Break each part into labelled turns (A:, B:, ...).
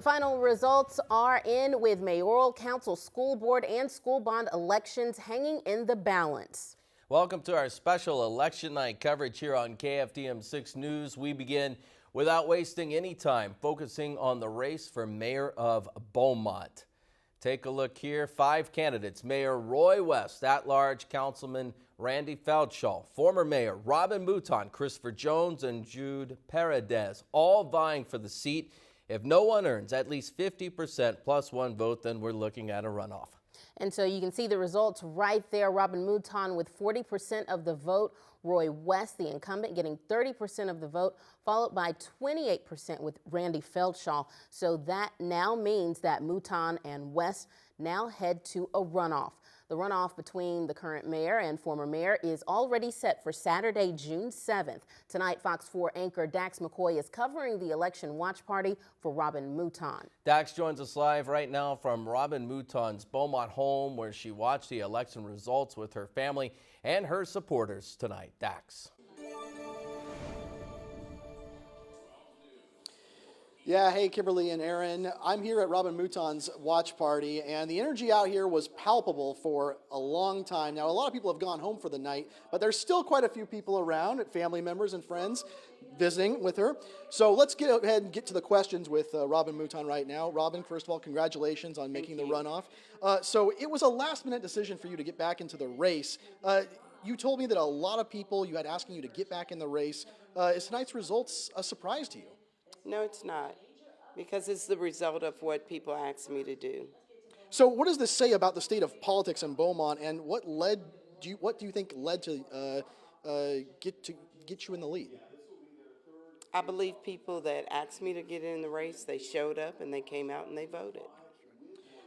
A: Final results are in with mayoral, council, school board, and school bond elections hanging in the balance.
B: Welcome to our special election night coverage here on KFDM 6 News. We begin without wasting any time, focusing on the race for mayor of Beaumont. Take a look here. 5 candidates: Mayor Roy West, at-large Councilman Randy Feldshaw, former Mayor Robin Muton, Christopher Jones, and Jude Paredes, all vying for the seat. If no one earns at least 50% plus 1 vote, then we're looking at a runoff.
A: And so you can see the results right there. Robin Muton with 40% of the vote. Roy West, the incumbent, getting 30% of the vote, followed by 28% with Randy Feldshaw. So that now means that Muton and West now head to a runoff. The runoff between the current mayor and former mayor is already set for Saturday, June 7th. Tonight, Fox 4 anchor Dax McCoy is covering the election watch party for Robin Muton.
B: Dax joins us live right now from Robin Muton's Beaumont home, where she watched the election results with her family and her supporters tonight. Dax.
C: Yeah, hey Kimberly and Aaron. I'm here at Robin Muton's watch party, and the energy out here was palpable for a long time. Now, a lot of people have gone home for the night, but there's still quite a few people around, family members and friends visiting with her. So let's get ahead and get to the questions with Robin Muton right now. Robin, first of all, congratulations on making the runoff. So it was a last-minute decision for you to get back into the race. You told me that a lot of people you had asking you to get back in the race. Is tonight's results a surprise to you?
D: No, it's not, because it's the result of what people asked me to do.
C: So what does this say about the state of politics in Beaumont, and what do you think led to get you in the lead?
D: I believe people that asked me to get in the race, they showed up and they came out and they voted.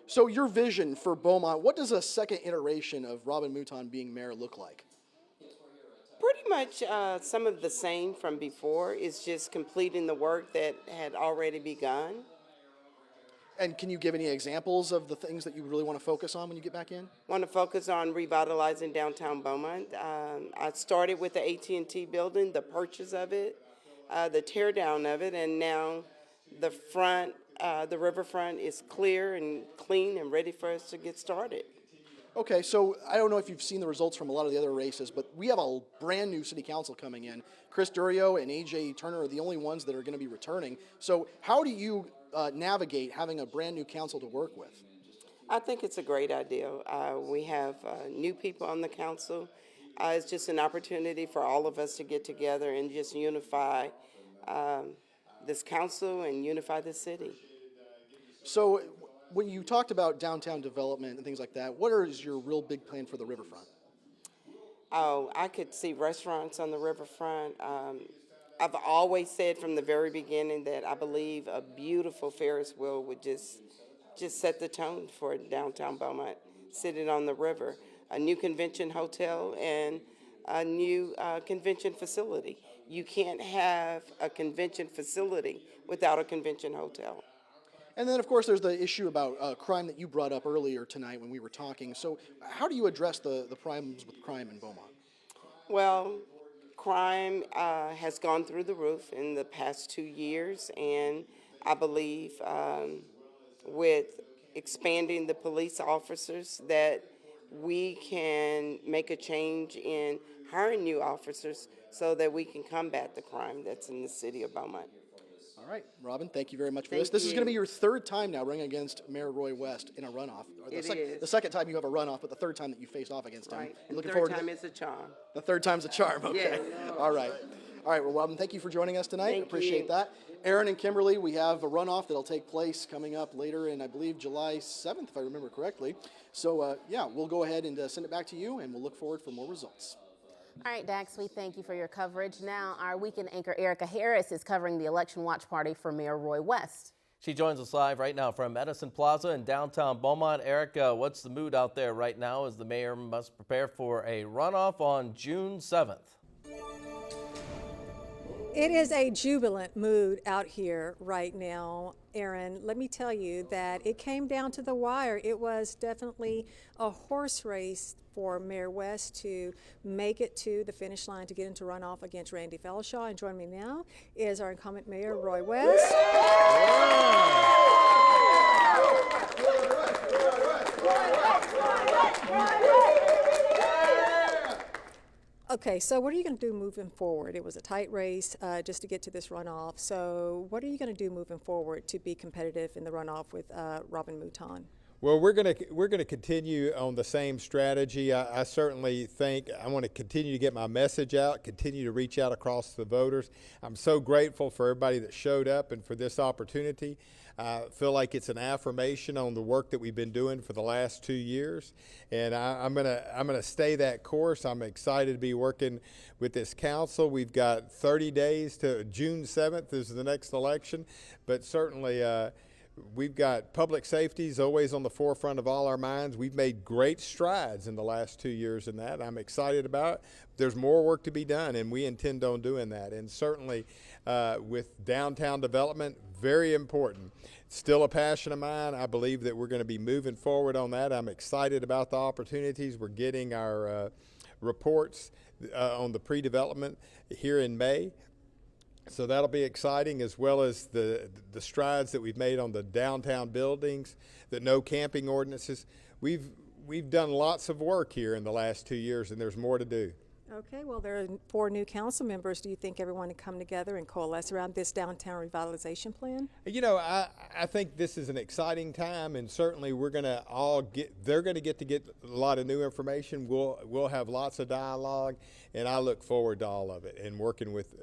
C: So your vision for Beaumont, what does a second iteration of Robin Muton being mayor look like?
D: Pretty much some of the same from before. It's just completing the work that had already begun.
C: And can you give any examples of the things that you really want to focus on when you get back in?
D: Want to focus on revitalizing downtown Beaumont. I started with the AT&T building, the purchase of it, the tear down of it, and now the front, the riverfront is clear and clean and ready for us to get started.
C: Okay, so I don't know if you've seen the results from a lot of the other races, but we have a brand new city council coming in. Chris Durio and AJ Turner are the only ones that are going to be returning. So how do you navigate having a brand new council to work with?
D: I think it's a great idea. We have new people on the council. It's just an opportunity for all of us to get together and just unify this council and unify the city.
C: So when you talked about downtown development and things like that, what is your real big plan for the riverfront?
D: Oh, I could see restaurants on the riverfront. I've always said from the very beginning that I believe a beautiful Ferris wheel would just set the tone for downtown Beaumont, sitting on the river. A new convention hotel and a new convention facility. You can't have a convention facility without a convention hotel.
C: And then, of course, there's the issue about crime that you brought up earlier tonight when we were talking. So how do you address the problems with crime in Beaumont?
D: Well, crime has gone through the roof in the past 2 years, and I believe with expanding the police officers that we can make a change in hiring new officers so that we can combat the crime that's in the city of Beaumont.
C: All right, Robin, thank you very much for this. This is going to be your third time now running against Mayor Roy West in a runoff. The second time you have a runoff, but the third time that you face off against him.
D: Right.
C: You're looking
D: The
C: forward
D: third
C: to
D: time is a charm.
C: The third time's a charm, okay.
D: Yeah.
C: All right. All right, well, Robin, thank you for joining us tonight.
D: Thank
C: Appreciate
D: you.
C: that. Aaron and Kimberly, we have a runoff that'll take place coming up later in, I believe, July 7th, if I remember correctly. So, yeah, we'll go ahead and send it back to you, and we'll look forward for more results.
A: All right, Dax, we thank you for your coverage. Now, our weekend anchor Erica Harris is covering the election watch party for Mayor Roy West.
B: She joins us live right now from Edison Plaza in downtown Beaumont. Erica, what's the mood out there right now as the mayor must prepare for a runoff on June 7th?
E: It is a jubilant mood out here right now, Aaron. Let me tell you that it came down to the wire. It was definitely a horse race for Mayor West to make it to the finish line to get into runoff against Randy Felshaw. And joining me now is our incumbent mayor, Roy West. Okay, so what are you going to do moving forward? It was a tight race just to get to this runoff. So what are you going to do moving forward to be competitive in the runoff with Robin Muton?
F: Well, we're gonna continue on the same strategy. I certainly think I want to continue to get my message out, continue to reach out across the voters. I'm so grateful for everybody that showed up and for this opportunity. I feel like it's an affirmation on the work that we've been doing for the last 2 years, and I'm gonna stay that course. I'm excited to be working with this council. We've got 30 days to June 7th is the next election, but certainly. We've got public safety is always on the forefront of all our minds. We've made great strides in the last 2 years in that. I'm excited about it. There's more work to be done, and we intend on doing that. And certainly with downtown development, very important. Still a passion of mine. I believe that we're going to be moving forward on that. I'm excited about the opportunities. We're getting our reports on the pre-development here in May. So that'll be exciting, as well as the strides that we've made on the downtown buildings, the no camping ordinances. We've done lots of work here in the last 2 years, and there's more to do.
E: Okay, well, there are 4 new council members. Do you think everyone can come together and coalesce around this downtown revitalization plan?
F: You know, I think this is an exciting time, and certainly they're going to get a lot of new information. We'll have lots of dialogue, and I look forward to all of it and working with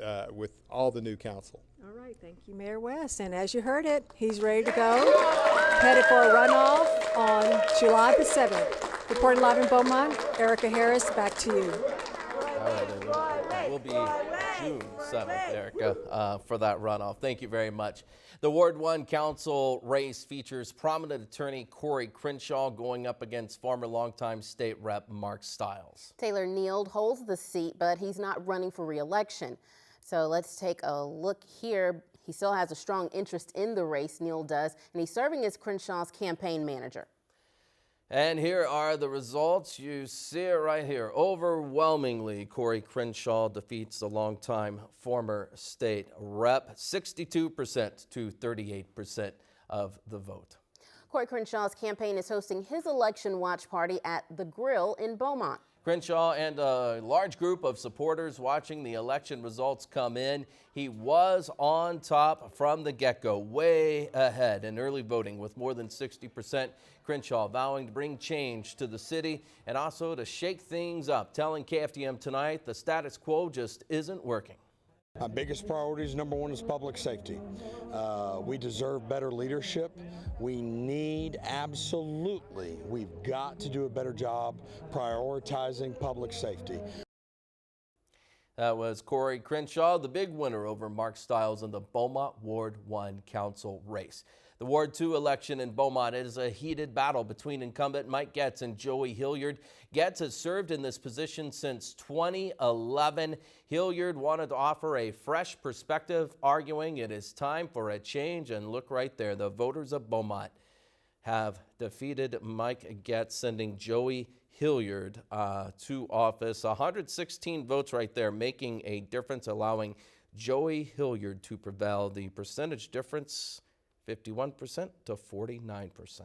F: all the new council. All
E: right, thank you, Mayor West. And as you heard it, he's ready to go, headed for a runoff on July the 7th. Reporting live in Beaumont, Erica Harris, back to you.
B: All right, it will be June 7th, Erica, for that runoff. Thank you very much. The Ward 1 Council race features prominent attorney Corey Crenshaw going up against former longtime state rep Mark Stiles.
A: Taylor Neild holds the seat, but he's not running for re-election. So let's take a look here. He still has a strong interest in the race, Neild does, and he's serving as Crenshaw's campaign manager.
B: And here are the results. You see it right here. Overwhelmingly, Corey Crenshaw defeats the longtime former state rep, 62% to 38% of the vote.
A: Corey Crenshaw's campaign is hosting his election watch party at The Grill in Beaumont.
B: Crenshaw and a large group of supporters watching the election results come in. He was on top from the get-go, way ahead in early voting with more than 60%. Crenshaw vowing to bring change to the city and also to shake things up, telling KFDM tonight the status quo just isn't working.
G: My biggest priority is number one is public safety. We deserve better leadership. We've got to do a better job prioritizing public safety.
B: That was Corey Crenshaw, the big winner over Mark Stiles in the Beaumont Ward 1 Council race. The Ward 2 election in Beaumont is a heated battle between incumbent Mike Getz and Joey Hilliard. Getz has served in this position since 2011. Hilliard wanted to offer a fresh perspective, arguing it is time for a change. And look right there, the voters of Beaumont have defeated Mike Getz, sending Joey Hilliard to office. 116 votes right there, making a difference, allowing Joey Hilliard to prevail. The percentage difference, 51% to 49%.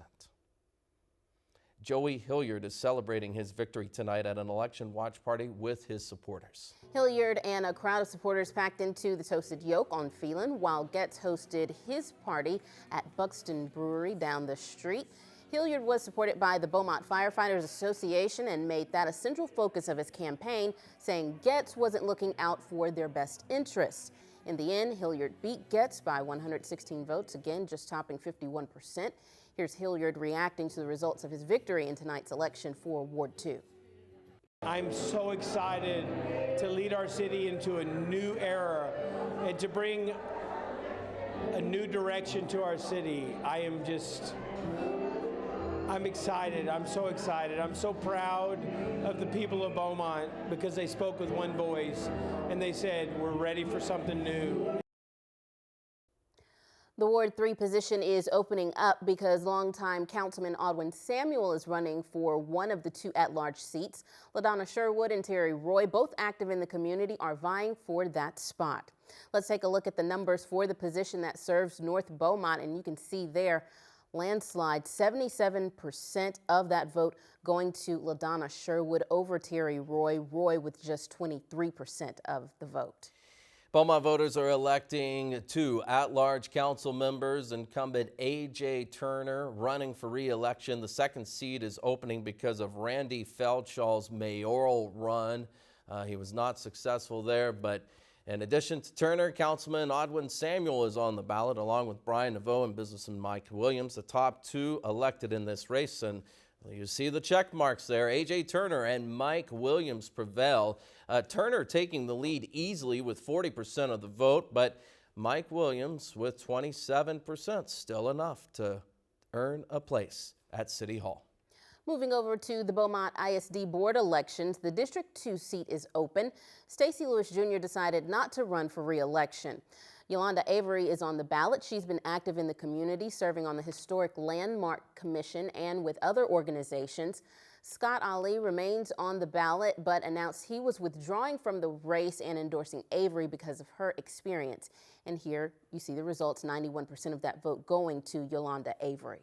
B: Joey Hilliard is celebrating his victory tonight at an election watch party with his supporters.
A: Hilliard and a crowd of supporters packed into the Toasted Yoke on Phelan, while Getz hosted his party at Buxton Brewery down the street. Hilliard was supported by the Beaumont Firefighters Association and made that a central focus of his campaign, saying Getz wasn't looking out for their best interests. In the end, Hilliard beat Getz by 116 votes, again just topping 51%. Here's Hilliard reacting to the results of his victory in tonight's election for Ward 2.
H: I'm so excited to lead our city into a new era and to bring a new direction to our city. I am just I'm excited. I'm so excited. I'm so proud of the people of Beaumont because they spoke with one voice and they said, we're ready for something new.
A: The Ward 3 position is opening up because longtime Councilman Audwin Samuel is running for one of the two at-large seats. LaDonna Sherwood and Terry Roy, both active in the community, are vying for that spot. Let's take a look at the numbers for the position that serves North Beaumont, and you can see there, landslide, 77% of that vote going to LaDonna Sherwood over Terry Roy. Roy with just 23% of the vote.
B: Beaumont voters are electing two at-large council members. Incumbent A.J. Turner running for re-election. The second seat is opening because of Randy Feldshaw's mayoral run. He was not successful there, but in addition to Turner, Councilman Audwin Samuel is on the ballot along with Brian Naveau and businessman Mike Williams, the top two elected in this race. And you see the check marks there. A.J. Turner and Mike Williams prevail. Turner taking the lead easily with 40% of the vote, but Mike Williams with 27%, still enough to earn a place at City Hall.
A: Moving over to the Beaumont ISD board elections, the District 2 seat is open. Stacey Lewis Jr. decided not to run for re-election. Yolanda Avery is on the ballot. She's been active in the community, serving on the Historic Landmark Commission and with other organizations. Scott Ali remains on the ballot, but announced he was withdrawing from the race and endorsing Avery because of her experience. And here you see the results, 91% of that vote going to Yolanda Avery.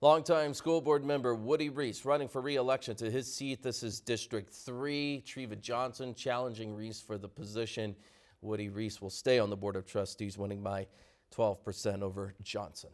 B: Longtime school board member Woody Reese running for re-election to his seat. This is District 3. Treva Johnson challenging Reese for the position. Woody Reese will stay on the Board of Trustees, winning by 12% over Johnson.